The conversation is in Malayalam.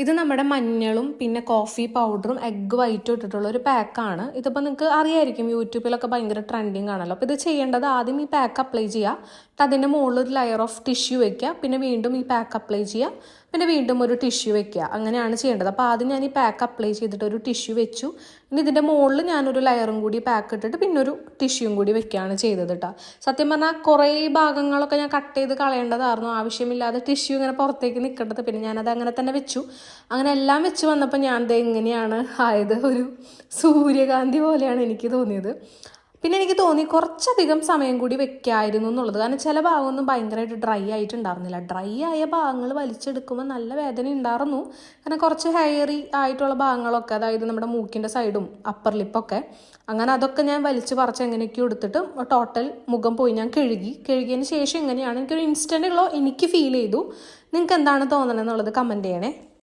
ഇത് നമ്മുടെ മഞ്ഞളും പിന്നെ കോഫി പൗഡറും എഗ് വൈറ്റും ഇട്ടിട്ടുള്ള ഒരു പാക്കാണ്. ഇതിപ്പോൾ നിങ്ങൾക്ക് അറിയായിരിക്കും, യൂട്യൂബിലൊക്കെ ഭയങ്കര ട്രെൻഡിങ് ആണല്ലോ. അപ്പോൾ ഇത് ചെയ്യേണ്ടത് ആദ്യം ഈ പാക്ക് അപ്ലൈ ചെയ്യുക, എന്നിട്ട് അതിൻ്റെ മുകളിൽ ഒരു ലെയർ ഓഫ് ടിഷ്യൂ വെക്കുക, പിന്നെ വീണ്ടും ഈ പാക്ക് അപ്ലൈ ചെയ്യുക, പിന്നെ വീണ്ടും ഒരു ടിഷ്യൂ വെക്കുക. അങ്ങനെയാണ് ചെയ്യേണ്ടത്. അപ്പോൾ ആദ്യം ഞാൻ ഈ പാക്ക് അപ്ലൈ ചെയ്തിട്ട് ഒരു ടിഷ്യൂ വെച്ചു. ഇനി ഇതിൻ്റെ മുകളിൽ ഞാനൊരു ലെയറും കൂടി പാക്ക് ഇട്ടിട്ട് പിന്നെ ഒരു ടിഷ്യൂയും കൂടി വെക്കുകയാണ് ചെയ്തത് കേട്ടോ. സത്യം പറഞ്ഞാൽ കുറേ ഭാഗങ്ങളൊക്കെ ഞാൻ കട്ട് ചെയ്ത് കളയേണ്ടതായിരുന്നു, ആവശ്യമില്ലാതെ ടിഷ്യൂ ഇങ്ങനെ പുറത്തേക്ക് നിൽക്കേണ്ടത്. പിന്നെ ഞാനത് അങ്ങനെ തന്നെ വെച്ചു. അങ്ങനെ എല്ലാം വെച്ച് വന്നപ്പോൾ ഞാൻ എങ്ങനെയാണ് ആയത്, ഒരു സൂര്യകാന്തി പോലെയാണ് എനിക്ക് തോന്നിയത്. പിന്നെ എനിക്ക് തോന്നി കുറച്ചധികം സമയം കൂടി വെക്കായിരുന്നു എന്നുള്ളത്. കാരണം ചില ഭാഗമൊന്നും ഭയങ്കരമായിട്ട് ഡ്രൈ ആയിട്ടുണ്ടായിരുന്നില്ല. ഡ്രൈ ആയ ഭാഗങ്ങൾ വലിച്ചെടുക്കുമ്പോൾ നല്ല വേദന ഉണ്ടായിരുന്നു. കാരണം കുറച്ച് ഹെയറി ആയിട്ടുള്ള ഭാഗങ്ങളൊക്കെ, അതായത് നമ്മുടെ മൂക്കിൻ്റെ സൈഡും അപ്പർ ലിപ്പൊക്കെ, അങ്ങനെ അതൊക്കെ ഞാൻ വലിച്ച് പറിച്ച് എങ്ങനെയൊക്കെയോ എടുത്തിട്ട് ടോട്ടൽ മുഖം പോയി ഞാൻ കഴുകിയതിന് ശേഷം എങ്ങനെയാണ് എനിക്കൊരു ഇൻസ്റ്റൻ്റ് ഗ്ലോ എനിക്ക് ഫീൽ ചെയ്തു. നിങ്ങൾക്ക് എന്താണ് തോന്നണമെന്നുള്ളത് കമൻറ്റ് ചെയ്യണേ.